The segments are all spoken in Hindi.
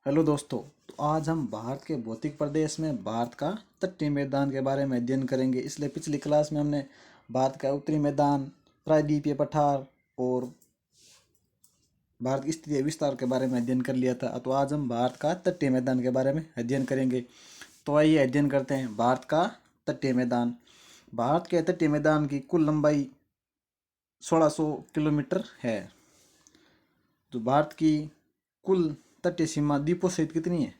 हेलो दोस्तों। तो आज हम भारत के भौतिक प्रदेश में भारत का तटीय मैदान के बारे में अध्ययन करेंगे। इसलिए पिछली क्लास में हमने भारत का उत्तरी मैदान, प्रायद्वीपीय पठार और भारत की स्थिति विस्तार के बारे में अध्ययन कर लिया था। तो आज हम भारत का तटीय मैदान के बारे में अध्ययन करेंगे। तो आइए अध्ययन करते हैं भारत का तटीय मैदान। भारत के तटीय मैदान की कुल लंबाई 1600 किलोमीटर है। तो भारत की कुल तटीय सीमा द्वीपों सहित कितनी है?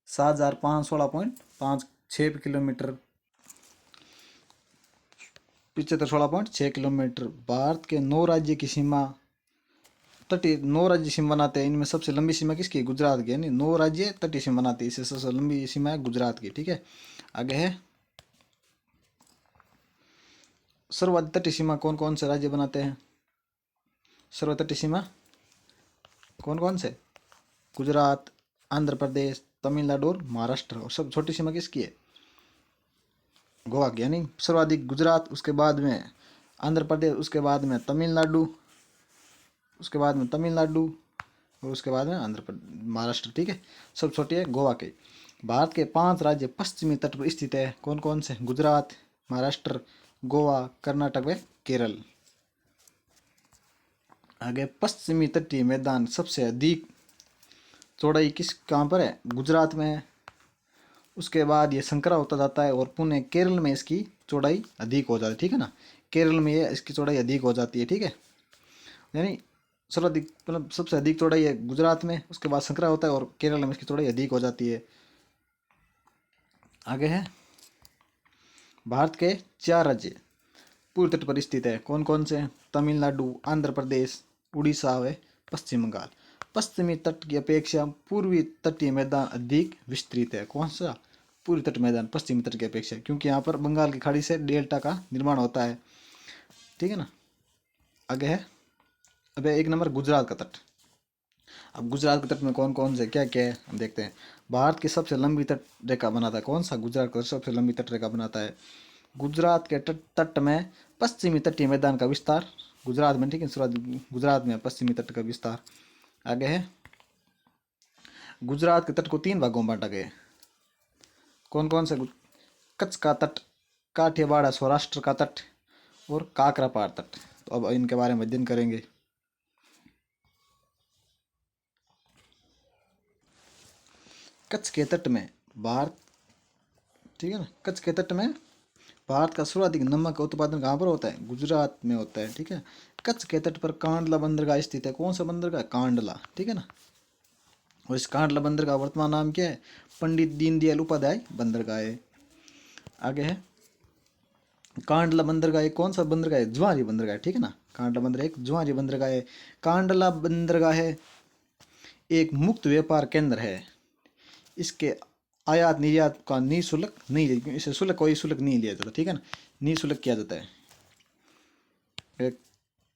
7516.56 किलोमीटर, 16.6 किलोमीटर। भारत के 9 राज्य की सीमा, तटीय 9 राज्य सीमा बनाते हैं। इनमें सबसे लंबी सीमा किसकी? गुजरात की। यानी 9 राज्य तटीय सीमा बनाते हैं, इससे सबसे लंबी सीमा है गुजरात की। ठीक है, आगे है सर्वाधिक तटीय सीमा कौन कौन से राज्य बनाते हैं? सर्वाधिक तटीय सीमा कौन कौन से? गुजरात, आंध्र प्रदेश, तमिलनाडु और महाराष्ट्र। और सब छोटी सीमा किसकी है? गोवा की। यानी सर्वाधिक गुजरात, उसके बाद में आंध्र प्रदेश, उसके बाद में तमिलनाडु, उसके बाद में तमिलनाडु और उसके बाद में आंध्र प्रदेश, महाराष्ट्र। ठीक है, सब छोटी है गोवा के। भारत के 5 राज्य पश्चिमी तट पर स्थित है। कौन कौन से? गुजरात, महाराष्ट्र, गोवा, कर्नाटक व केरल। आगे पश्चिमी तटीय मैदान सबसे अधिक चौड़ाई कहाँ पर है? गुजरात में है। उसके बाद ये संकरा होता जाता है और पुणे केरल में इसकी चौड़ाई अधिक हो जाती है। ठीक है ना, केरल में ये इसकी चौड़ाई अधिक हो जाती है। ठीक है, यानी सर्वाधिक मतलब सबसे अधिक चौड़ाई है गुजरात में, उसके बाद संकरा होता है और केरल में इसकी चौड़ाई अधिक हो जाती है। आगे है भारत के 4 राज्य पूर्व तट पर स्थित है। कौन कौन से? तमिलनाडु, आंध्र प्रदेश, उड़ीसा व पश्चिम बंगाल। पश्चिमी तट की अपेक्षा पूर्वी तटीय मैदान अधिक विस्तृत है। कौन सा? पूर्वी तट मैदान पश्चिमी तट की अपेक्षा, क्योंकि यहाँ पर बंगाल की खाड़ी से डेल्टा का निर्माण होता है। ठीक है ना, आगे है अब 1 नंबर गुजरात का तट। अब गुजरात के तट में कौन कौन से क्या क्या है हम देखते हैं। भारत की सबसे लंबी तट रेखा बनाता है कौन सा? गुजरात का सबसे लंबी तट रेखा बनाता है। गुजरात के तट में पश्चिमी तटीय मैदान का विस्तार गुजरात में। ठीक है, शुरुआत गुजरात में पश्चिमी तट का विस्तार। आगे है गुजरात के तट को 3 भागों में बांटा गया। कौन कौन से? कच्छ का तट, काठियावाड़ सौराष्ट्र का तट और काकरापार तट। तो अब इनके बारे में अध्ययन करेंगे। कच्छ के तट में भारत, ठीक है ना, कच्छ के तट में भारत का सर्वाधिक नमक का उत्पादन कहाँ पर होता है? गुजरात में होता है। ठीक है, कच्छ के तट पर कांडला बंदरगाह स्थित है। कौन सा बंदरगाह? कांडला। ठीक है ना, और इस कांडला बंदरगाह वर्तमान नाम क्या है? पंडित दीनदयाल उपाध्याय बंदरगाह है। आगे है कांडला बंदरगाह एक कौन सा बंदरगाह है? ज्वारी बंदरगाह। ठीक है ना, कांडला बंदरगाह एक ज्वारी बंदरगाह है। कांडला बंदरगाह है एक मुक्त व्यापार केंद्र है। इसके आयात निर्यात का निःशुल्क नहीं, इसे शुल्क कोई शुल्क नहीं लिया जाता। ठीक है ना, निःशुल्क किया जाता है।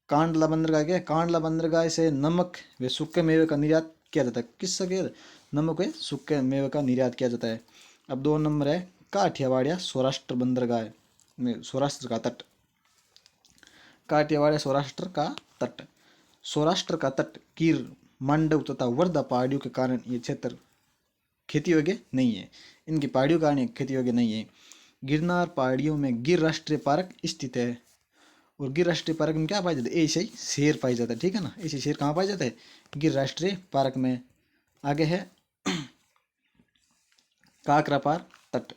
कांडला बंदरगाह क्या है? कांडला बंदरगाह से नमक व सूखे मेवे का निर्यात किया जाता है। किससे किया? नमक व सूखे मेवे का निर्यात किया जाता है। अब 2 नंबर है काठियावाड़ सौराष्ट्र बंदरगाह में, सौराष्ट्र का तट। काठियावाड़ सौराष्ट्र का तट, सौराष्ट्र का तट गिर, मांडव तथा वर्धा पहाड़ियों के कारण ये क्षेत्र खेती योग्य नहीं है। इनकी पहाड़ियों के कारण खेती योग्य नहीं है। गिरनार पहाड़ियों में गिर राष्ट्रीय पार्क स्थित है। और गिर राष्ट्रीय पार्क में क्या पाया जाता है? ऐसे ही शेर पाया जाता है। ठीक है ना, ऐसे शेर कहाँ पाया जाता है? गिर राष्ट्रीय पार्क में। आगे है काकरापार तट।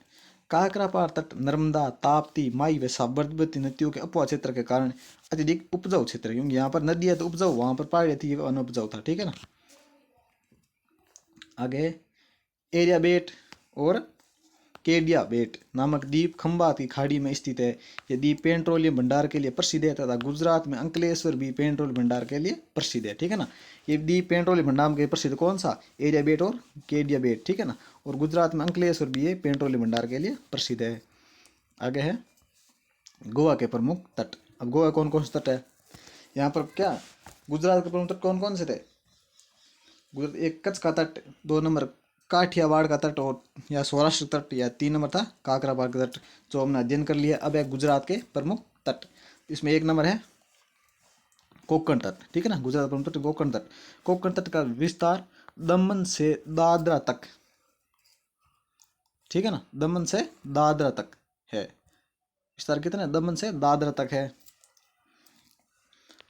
काकरापार तट नर्मदा, ताप्ती, माई व साबरमती नदियों के अपवाह क्षेत्र के कारण अत्यधिक उपजाऊ क्षेत्र है, क्योंकि यहाँ पर नदियाँ तो उपजाऊ, वहाँ पर पहाड़ी थी अनउपजाऊ था। ठीक है ना, आगे एरिया बेट और केडिया बेट नामक द्वीप खंबात की खाड़ी में स्थित है। यह द्वीप पेट्रोलियम भंडार के लिए प्रसिद्ध है तथा गुजरात में अंकलेश्वर भी पेट्रोलियम भंडार के लिए प्रसिद्ध है। ठीक है ना, ये द्वीप पेट्रोलियम भंडार के प्रसिद्ध कौन सा? एरिया बेट और केडिया बेट। ठीक है ना, और गुजरात में अंकलेश्वर भी ये पेट्रोलियम भंडार के लिए प्रसिद्ध है। आगे है गोवा के प्रमुख तट। अब गोवा कौन कौन से तट है? यहाँ पर क्या गुजरात के प्रमुख तट कौन कौन से थे? गुजरात एक कच्छ का तट, 2 नंबर काठियावाड़ का तट और या सौराष्ट्र तट, या 3 नंबर था काकरापार का तट, जो हमने अध्ययन कर लिया। अब है गुजरात के प्रमुख तट। इसमें 1 नंबर है कोंकण तट। ठीक है ना, गुजरात प्रमुख तट कोंकण तट। कोंकण तट का विस्तार दमन से दादरा तक, ठीक है ना, दमन से दादरा तक है। विस्तार कितना, दमन से दादरा तक है।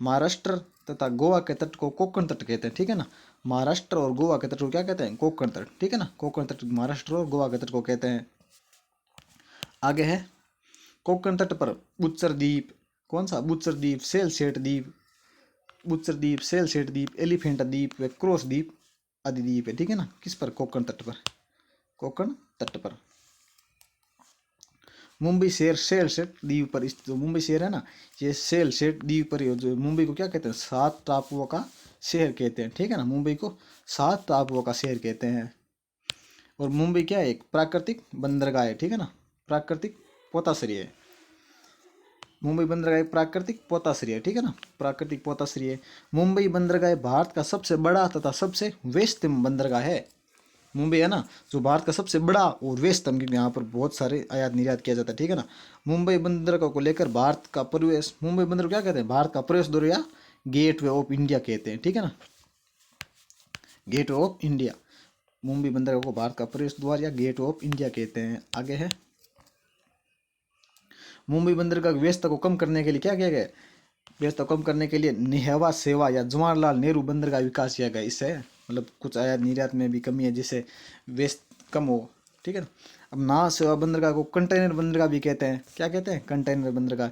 महाराष्ट्र तथा गोवा के तट को कोंकण तट कहते हैं, ठीक है ना। महाराष्ट्र और गोवा के तट को क्या कहते हैं, कोंकण तट, ठीक है ना। कोंकण तट महाराष्ट्र और गोवा के तट को कहते हैं। आगे है कोंकण तट पर बुच्चर द्वीप, कौन सा, बुच्चर द्वीप, सेलसेट द्वीप, बुच्चर द्वीप, सेलसेट द्वीप, एलिफेंटा द्वीप व क्रॉस द्वीप आदि द्वीप है, ठीक है ना। किस पर, कोंकण तट पर, कोंकण तट पर। मुंबई शहर सेलसेट द्वीप पर स्थित, जो मुंबई शहर है ना, ये सेलसेट द्वीप पर ही, जो मुंबई को क्या कहते हैं, 7 टापुओं का शहर कहते हैं, ठीक है ना। मुंबई को 7 टापुओं का शहर कहते हैं। और मुंबई क्या है, एक प्राकृतिक बंदरगाह है, ठीक है ना, प्राकृतिक पोताश्रय है। मुंबई बंदरगाह एक प्राकृतिक पोताश्रय है, ठीक है ना, प्राकृतिक पोताश्रय है। मुंबई बंदरगाह भारत का सबसे बड़ा तथा सबसे व्यस्तम बंदरगाह है। मुंबई है ना, जो भारत का सबसे बड़ा और व्यस्तम, क्योंकि यहाँ पर बहुत सारे आयात निर्यात किया जाता है, ठीक है ना। मुंबई बंदरगाह को लेकर भारत का प्रवेश, मुंबई बंदर को क्या कहते हैं, भारत का प्रवेश द्वार या गेट वे ऑफ इंडिया कहते हैं, ठीक है ना, gate way of India. Mumbai बंदरगाह को भारत का प्रवेश द्वार या गेट ऑफ इंडिया कहते हैं। आगे है मुंबई बंदरगाह की व्यस्तता को कम करने के लिए क्या किया गया, व्यस्तता को कम करने के लिए निहवा सेवा या जवाहरलाल नेहरू बंदरगाह विकास किया गया। इससे मतलब कुछ आयात निर्यात में भी कमी है, जिससे व्यस्त कम हो, ठीक है ना। अब नावा सेवा बंदरगाह को कंटेनर बंदरगाह भी कहते हैं, क्या कहते हैं, कंटेनर बंदरगाह।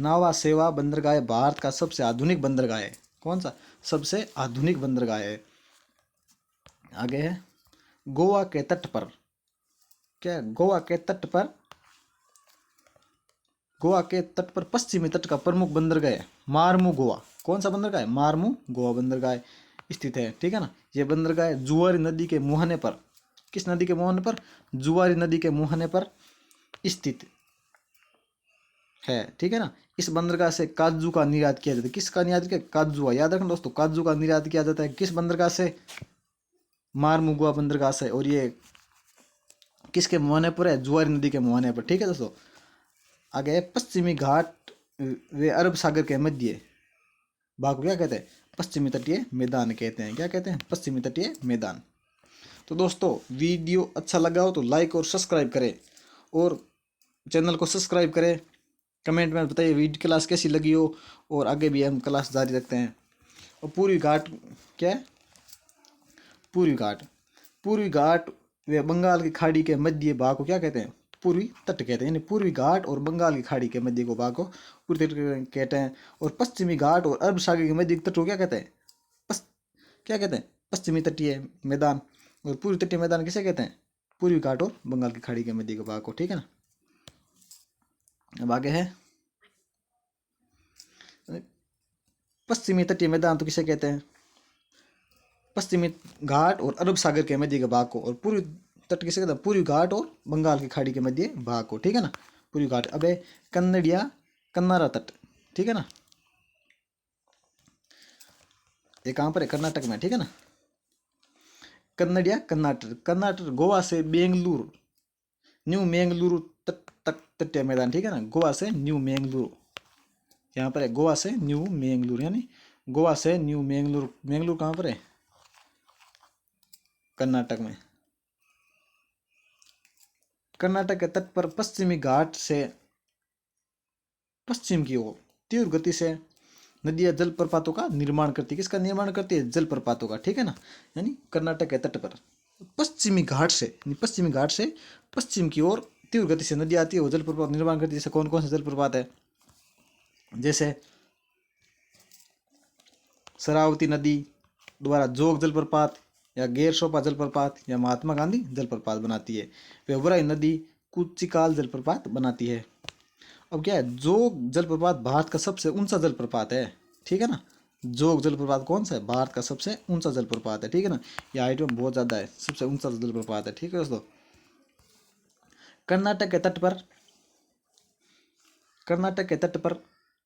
नावा सेवा बंदरगाह भारत का सबसे आधुनिक बंदरगाह है, कौन सा, सबसे आधुनिक बंदरगाह है। आगे है गोवा के तट पर, क्या, गोवा के तट पर, गोवा के तट पर पश्चिमी तट का प्रमुख बंदरगाह है मारमू गोवा, कौन सा बंदरगाह है, मारमू गोवा बंदरगाह स्थित है, ठीक है ना। यह बंदरगाह जुआरी नदी के मुहाने पर, किस नदी के मुहाने पर, जुआरी नदी के मुहाने पर स्थित है, ठीक है ना। इस बंदरगाह से काजू का निर्यात किया जाता है, किसका निर्यात किया, काजू का, याद रखना दोस्तों, काजू का निर्यात किया जाता है किस बंदरगाह से, मारमू गोवा बंदरगाह से। और ये किसके मुहाने पर है, जुआरी नदी के मुहाने पर, ठीक है दोस्तों। आगे है पश्चिमी घाट वे अरब सागर के मध्य भाग को क्या कहते हैं, पश्चिमी तटीय मैदान कहते हैं, क्या कहते हैं, पश्चिमी तटीय मैदान। तो दोस्तों वीडियो अच्छा लगा हो तो लाइक और सब्सक्राइब करें, और चैनल को सब्सक्राइब करें। कमेंट में बताइए वीडियो क्लास कैसी लगी हो, और आगे भी हम क्लास जारी रखते हैं। और पूर्वी घाट क्या है, पूर्वी घाट, पूर्वी घाट वे बंगाल की खाड़ी के मध्य भाग को क्या कहते हैं, पूर्वी तट कहते हैं। यानी पूर्वी घाट और बंगाल की खाड़ी के मध्य को भाग को पूर्वी तट कहते हैं। और पश्चिमी घाट और अरब सागर के मध्य तट को क्या कहते हैं, क्या कहते हैं, पश्चिमी तटीय मैदान। और पूर्वी तटीय मैदान किसे कहते हैं, पूर्वी घाट और बंगाल की खाड़ी के मध्य के भाग को, ठीक है ना। अब आगे है पश्चिमी तटीय मैदान तो किसे कहते हैं, पश्चिमी घाट और अरब सागर के मध्य के भाग को। और पूर्वी तट किसे कहते हैं, पूर्वी घाट और बंगाल की खाड़ी के मध्य भाग को, ठीक है ना, पूर्वी घाट। अब है कन्नड़िया कन्नारा तट, ठीक है ना, ये कहाँ पर है, कर्नाटक में, ठीक है ना। कन्नड़िया कर्नाटक, कर्नाटक गोवा से बेंगलुरु, न्यू मैंगलुरु तक तटीय मैदान, ठीक है ना, गोवा से न्यू मैंगलुरु, यहाँ पर है गोवा से न्यू मैंगलुरु, यानी गोवा से न्यू मैंगलुरु, मैंगलुरु कहाँ पर है, कर्नाटक में। कर्नाटक के तट पर पश्चिमी घाट से पश्चिम की ओर तीव्र गति से नदियां जलप्रपातों का निर्माण करती है, किसका निर्माण करती है, जलप्रपातों का, ठीक है ना। यानी कर्नाटक के तट पर पश्चिमी घाट से, पश्चिमी घाट से पश्चिम की ओर तीव्र गति से नदी आती है और जलप्रपात निर्माण करती है। जैसे कौन कौन से जलप्रपात है, जैसे शरावती नदी द्वारा जोग जलप्रपात, या गैरसोपा जलप्रपात, या महात्मा गांधी जलप्रपात बनाती है। वेवराई नदी कुचिकाल जलप्रपात बनाती है। अब क्या है, जोग जलप्रपात भारत का सबसे ऊंचा जलप्रपात है, ठीक है ना। जोग जलप्रपात कौन सा है, भारत का सबसे ऊंचा जलप्रपात है, ठीक है ना। यह हाइट में बहुत ज्यादा है, सबसे ऊंचा जलप्रपात है, ठीक है दोस्तों। कर्नाटक के तट पर, कर्नाटक के तट पर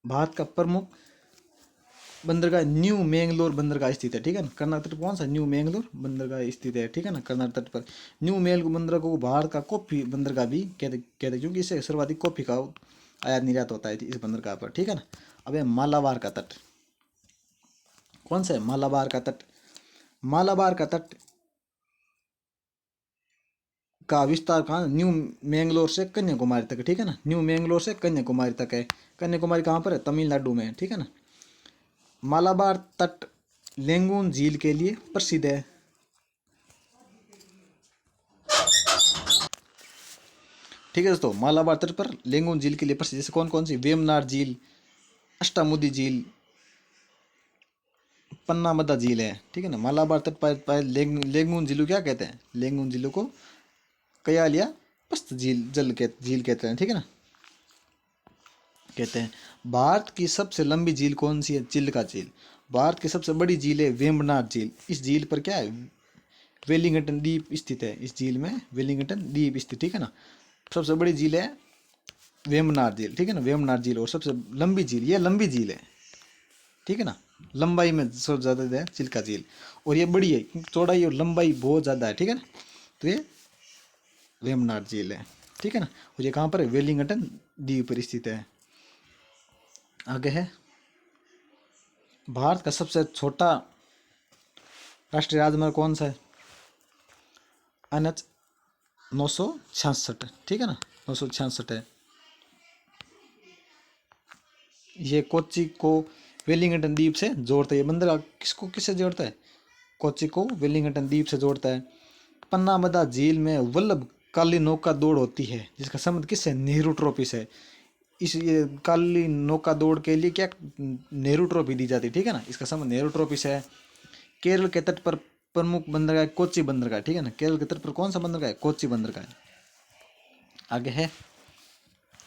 भारत का प्रमुख बंदरगाह न्यू मैंगलोर बंदरगाह स्थित है, ठीक है ना। कर्नाटक तट कौन सा, न्यू मैंगलोर बंदरगाह स्थित है, ठीक है ना, कर्नाटक तट पर। न्यू मैंगलोर बंदरगाह को भारत का कॉफी बंदरगाह भी कहते क्योंकि इससे सर्वाधिक कॉफी का आयात निर्यात होता है इस बंदरगाह पर, ठीक है ना। अब है मालाबार का तट, कौन सा है, मालाबार का तट। मालाबार का तट का विस्तार कहाँ, न्यू मैंगलोर से कन्याकुमारी तक है, ठीक है ना। न्यू मैंगलोर से कन्याकुमारी तक है। कन्याकुमारी कहाँ पर है, तमिलनाडु में है, ठीक है ना। मालाबार तट लेंगुन झील के लिए प्रसिद्ध है। ठीक है दोस्तों, मालाबार तट पर लेंगुन झील के लिए प्रसिद्ध, जैसे कौन कौन सी, वेमनार झील, अष्टामुदी झील, पन्नामदा झील है, ठीक है ना। मालाबार तट पर लेंगुन झील को क्या कहते हैं, लेंगुन झील को कयाल या पस्त झील कहते हैं, ठीक है ना, कहते हैं। भारत की सबसे लंबी झील कौन सी है, चिल्का झील। भारत की सबसे बड़ी झील है वेम्बनाथ झील। इस झील पर क्या है, वेलिंगटन द्वीप स्थित है। इस झील में वेलिंगटन द्वीप स्थित, ठीक है ना। सबसे बड़ी झील है वेम्बनाथ झील, ठीक है ना, वेम्बनाथ झील। और सबसे लंबी झील, ये लंबी झील है, ठीक है ना, लंबाई में सबसे ज़्यादा है चिल्का झील। और ये बड़ी है क्योंकि चौड़ाई और लंबाई बहुत ज़्यादा है, ठीक है ना। तो ये वेम्बनाथ झील है, ठीक है ना। और ये कहाँ पर है, वेलिंगटन द्वीप पर स्थित है। आगे है, भारत का सबसे छोटा राष्ट्रीय राजमार्ग कौन सा है, NH 966, ठीक है ना, 966 है। ये कोच्चि को वेलिंगटन द्वीप से जोड़ता है। ये बंदरगाह किसको किससे जोड़ता है, कोच्चि को वेलिंगटन द्वीप से जोड़ता है। पन्नामदा झील में वल्लभ काली नौका दौड़ होती है, जिसका संबंध किससे, नेहरू ट्रॉफी से। इस ये काली नौका दौड़ के लिए क्या नेहरू ट्रॉफी दी जाती है, ठीक है ना, इसका संबंध नेहरू ट्रॉफी से है। केरल के तट पर प्रमुख बंदरगाह कोच्चि बंदरगाह, ठीक है ना। केरल के तट पर कौन सा बंदरगाह है, कोच्चि बंदरगाह। आगे है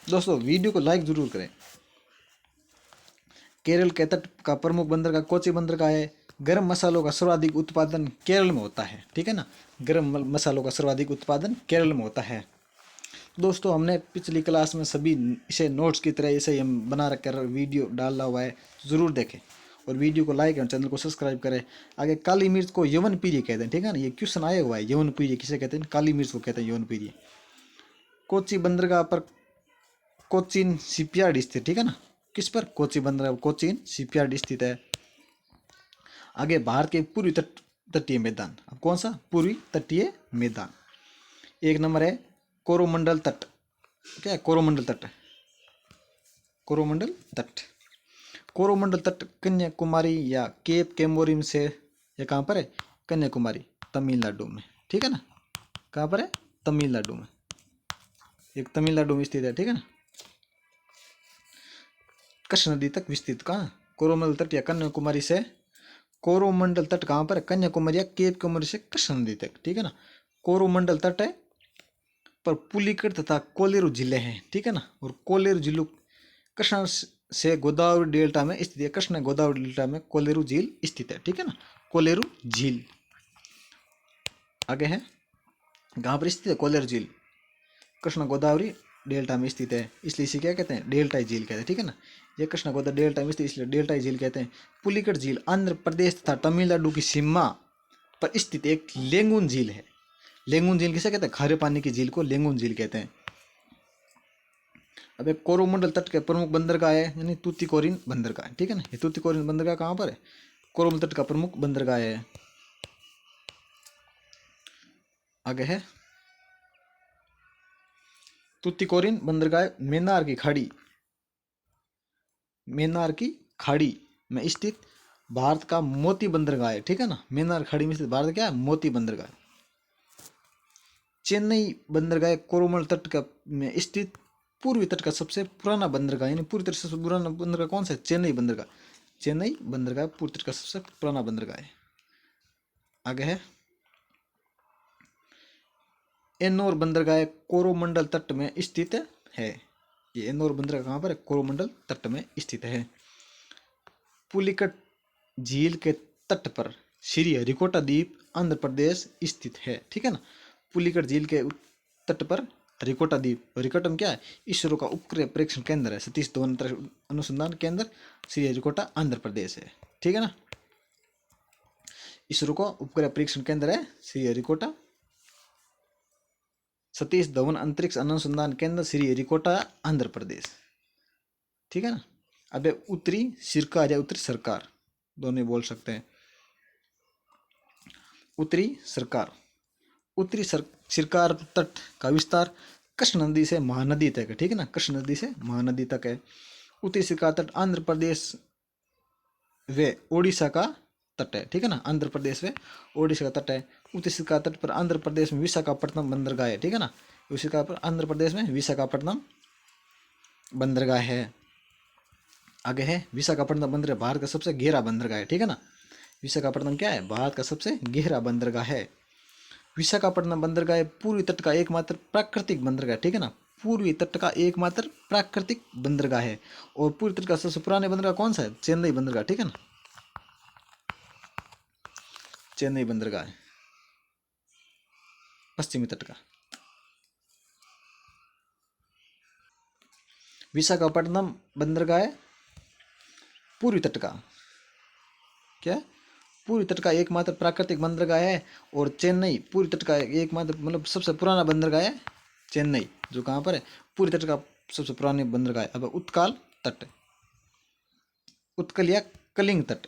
दोस्तों, वीडियो को लाइक जरूर करें। केरल के तट का प्रमुख बंदरगाह कोच्चि बंदरगाह है। गर्म मसालों का सर्वाधिक उत्पादन केरल में होता है, ठीक है ना। गर्म मसालों का सर्वाधिक उत्पादन केरल में होता है। दोस्तों, हमने पिछली क्लास में सभी इसे नोट्स की तरह इसे हम बना रखकर वीडियो डाला हुआ है, ज़रूर देखें। और वीडियो को लाइक और चैनल को सब्सक्राइब करें। आगे, काली मिर्च को यवन पीरी कहते हैं, ठीक है ना। ये क्वेश्चन आया हुआ है, यवन पीरी किसे कहते हैं, काली मिर्च को कहते हैं यवन पीरी। कोच्चि बंदरगाह पर कोचीन शिपयार्ड स्थित, ठीक है ना। किस पर, कोच्चि बंदरगाह कोचीन शिपयार्ड स्थित है। आगे, भारत के पूर्वी तटीय मैदान, अब कौन सा, पूर्वी तटीय मैदान। एक नंबर है कोरोमंडल तट। क्या है, कोरोमंडल तट, कोरोमंडल तट। कोरोमंडल तट कन्याकुमारी या केप केमोरिम से, ये कहाँ पर है, कन्याकुमारी, तमिलनाडु में, ठीक है ना। कहाँ पर है, तमिलनाडु में, एक तमिलनाडु में स्थित है, ठीक है ना। कृष्ण नदी तक विस्तृत, कहाँ, कोरोमंडल तट या कन्याकुमारी से, कोरोमंडल तट कहाँ पर है, कन्याकुमारी या केप केमोरी से कृष्ण नदी तक, ठीक है ना। कोरोमंडल तट है पर पुलिकट तथा कोलेरू जिले हैं, ठीक है ना। और कोलेरू जिलों कृष्णा से गोदावरी डेल्टा में स्थित है। कृष्णा गोदावरी डेल्टा में कोलेरू झील स्थित है, ठीक है ना, कोलेरू झील। आगे है, कहाँ पर स्थित है, कोलेरू झील कृष्णा गोदावरी डेल्टा में स्थित है, इसलिए इसे क्या कहते हैं, डेल्टाई झील कहते हैं, ठीक है ना। ये कृष्णा गोदावरी डेल्टा में स्थित इसलिए डेल्टाई झील कहते हैं। पुलिकट झील आंध्र प्रदेश तथा तमिलनाडु की सीमा पर स्थित एक लेंगुन झील है। लेंगुन झील किसे कहते हैं, खारे पानी की झील को लेंगुन झील कहते हैं। अब एक कोरोमंडल तट के प्रमुख बंदरगाह है, यानी तूतीकोरिन बंदरगाह, ठीक है ना। ये तूतीकोरिन बंदरगाह कहाँ पर है, कोरोमंडल तट का प्रमुख बंदरगाह है। आगे है, तूतीकोरिन बंदरगाह मेनार की खाड़ी में स्थित भारत का मोती बंदरगाह है, ठीक है ना। मेनार खाड़ी में स्थित भारत क्या है, मोती बंदरगाह। चेन्नई बंदरगाह कोरोमंडल तट का में स्थित पूर्वी तट का सबसे पुराना बंदरगाह, यानी पूरी तरह से सबसे पुराना बंदरगाह कौन सा है, चेन्नई बंदरगाह। चेन्नई बंदरगाह पूर्वी तट का सबसे पुराना बंदरगाह है। आगे है, एन्नोर बंदरगाह कोरोमंडल तट में स्थित है। ये एन्नोर बंदरगाह कहाँ पर है, कोरोमंडल तट में स्थित है। पुलिकट झील के तट पर श्री हरिकोटा द्वीप आंध्र प्रदेश स्थित है, ठीक है ना। पुलिकट झील के तट पर हरिकोटा द्वीप, हरिकोटा में क्या है, इसरो का उपग्रह परीक्षण केंद्र है, सतीश धवन अनुसंधान केंद्र श्री हरिकोटा आंध्र प्रदेश है, ठीक है ना। इसरो का उपग्रह परीक्षण केंद्र है श्री हरिकोटा, सतीश धवन अंतरिक्ष अनुसंधान केंद्र श्री हरिकोटा आंध्र प्रदेश, ठीक है ना। अब उत्तरी सरकार या उत्तरी सरकार दोनों बोल सकते हैं। उत्तरी सरकार तट का विस्तार कृष्ण नदी से महानदी तक है, ठीक है ना, कृष्ण नदी से महानदी तक है। उत्तरी सरकार तट आंध्र प्रदेश व ओडिशा का तट है, ठीक है ना, आंध्र प्रदेश व ओडिशा का तट है। उत्तरी सरकार तट पर आंध्र प्रदेश में विशाखापट्टनम बंदरगाह है, ठीक है ना, उसी का पर आंध्र प्रदेश में विशाखापट्टनम बंदरगाह है। आगे है विशाखापट्टनम बंदरगाह भारत का सबसे गहरा बंदरगाह है, ठीक है ना, विशाखापट्टनम क्या है, भारत का सबसे गहरा बंदरगाह है। विशाखापट्टनम बंदरगाह पूर्वी तट का एकमात्र प्राकृतिक बंदरगाह, ठीक है ना, पूर्वी तट का एकमात्र प्राकृतिक बंदरगाह है। और पूर्वी तट का सबसे पुराने बंदरगाह कौन सा है, चेन्नई बंदरगाह, ठीक है ना, चेन्नई बंदरगाह है पश्चिमी तट का। विशाखापट्टनम बंदरगाह पूर्वी तट का क्या, पूर्वी तट का एकमात्र प्राकृतिक बंदरगाह है। और चेन्नई पूर्वी तट का एकमात्र मतलब सबसे पुराना बंदरगाह है चेन्नई, जो कहाँ पर है, पूर्वी तट का सबसे पुरानी बंदरगाह है। अब उत्कल तट, उत्कल या कलिंग तट,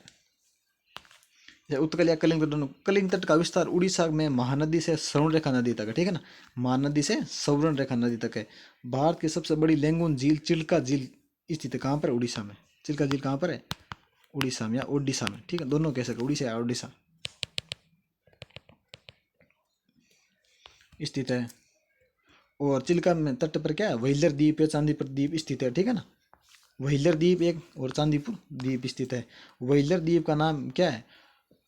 या उत्कल या कलिंग तट दोनों। कलिंग तट का विस्तार उड़ीसा में महानदी से स्वर्ण रेखा नदी तक है, ठीक है ना, महानदी से स्वर्ण रेखा नदी तक है। भारत की सबसे बड़ी लैंगून झील चिल्का झील स्थित है कहाँ पर, उड़ीसा में। चिल्का झील कहाँ पर है, उड़ीसा में या ओडिशा में, ठीक है, दोनों कह सकते, उड़ीसा या ओडिशा स्थित है। और चिल्का में तट पर क्या है, व्हीलर द्वीप या चांदीपुर द्वीप स्थित है, ठीक है ना, व्हीलर द्वीप एक और चांदीपुर द्वीप स्थित है। व्हीलर द्वीप का नाम क्या है,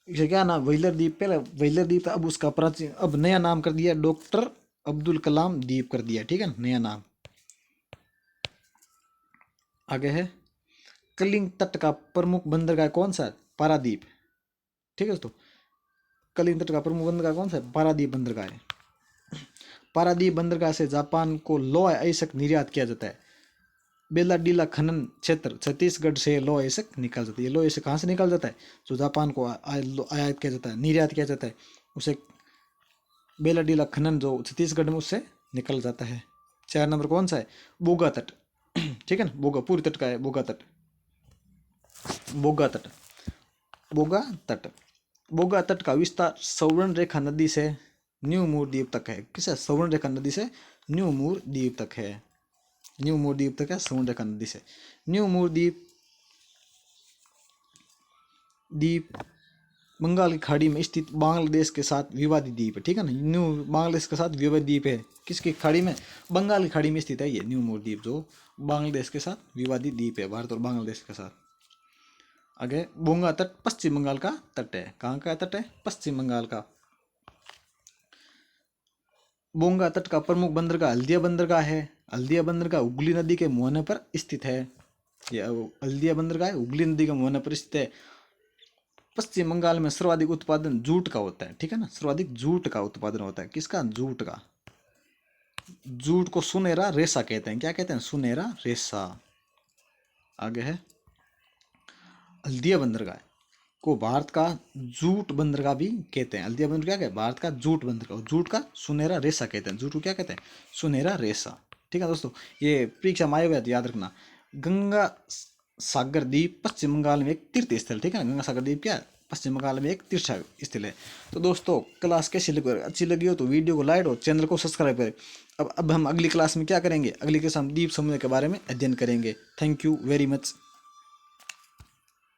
इसे क्या नाम, व्हीलर द्वीप पहले व्हीलर द्वीप था, अब उसका प्राचीन अब नया नाम कर दिया, डॉक्टर अब्दुल कलाम द्वीप कर दिया, ठीक है, नया नाम। आगे है कलिंग तट का प्रमुख बंदरगाह कौन सा है, पारादीप, ठीक है दोस्तों, कलिंग तट का प्रमुख बंदरगाह कौन सा है, पारादीप बंदरगाह है। पारादीप बंदरगाह से जापान को लोह अयस्क निर्यात किया जाता है। बेलाडीला खनन क्षेत्र छत्तीसगढ़ से लोह अयस्क निकाल जाता है। ये लोह अयस्क कहाँ से निकाल जाता है, जो जापान को आयात किया जाता है, निर्यात किया जाता है, उसे बेलाडीला खनन जो छत्तीसगढ़ में उससे निकल जाता है। 4 नंबर कौन सा है, बोगा तट, ठीक है ना, बोगा पूर्वी तट का है, बोगा तट, बोगा तट, बोगा तट, बोगा तट का विस्तार सवर्ण रेखा नदी से न्यू मूर द्वीप तक है। किसे, सवर्ण रेखा नदी से न्यू मूर द्वीप तक है, न्यू मूर द्वीप तक है सवर्ण रेखा नदी से। न्यू मूर द्वीप द्वीप बंगाल की खाड़ी में स्थित बांग्लादेश के साथ विवादित द्वीप है, ठीक है ना, न्यू बांग्लादेश के साथ विवादित द्वीप है, किसकी खाड़ी में, बंगाल की खाड़ी में स्थित है ये न्यू मूर द्वीप, जो बांग्लादेश के साथ विवादित द्वीप है, भारत और बांग्लादेश के साथ। आगे बोंगा तट पश्चिम बंगाल का तट है, कहाँ का तट है, पश्चिम बंगाल का। बोंगा तट का प्रमुख बंदरगाह हल्दिया बंदरगाह है। हल्दिया बंदरगाह हुगली नदी के मुहाने पर स्थित है। यह हल्दिया बंदरगाह हुगली नदी के मुहाने पर स्थित है। पश्चिम बंगाल में सर्वाधिक उत्पादन जूट का होता है, ठीक है ना, सर्वाधिक जूट का उत्पादन होता है, किसका, जूट का। जूट को सुनहरा रेशा कहते हैं, क्या कहते हैं, सुनहरा रेशा। आगे है हल्दिया बंदरगाह को भारत का जूट बंदरगाह भी कहते हैं। हल्दिया बंदरगाह क्या है, भारत का जूट बंदरगाह, जूट का सुनहरा रेशा कहते हैं, जूट को क्या कहते हैं, सुनहरा रेशा, ठीक है दोस्तों। ये परीक्षा में आए हुए याद रखना। गंगा सागर द्वीप पश्चिम बंगाल में एक तीर्थ स्थल, ठीक है ना, गंगा सागर द्वीप क्या है, पश्चिम बंगाल में एक तीर्थ स्थल है। तो दोस्तों क्लास कैसी लगी, अच्छी लगी हो तो वीडियो को लाइक और चैनल को सब्सक्राइब करें। अब हम अगली क्लास में क्या करेंगे, अगली क्लास हम द्वीप समूह के बारे में अध्ययन करेंगे। Thank you very much.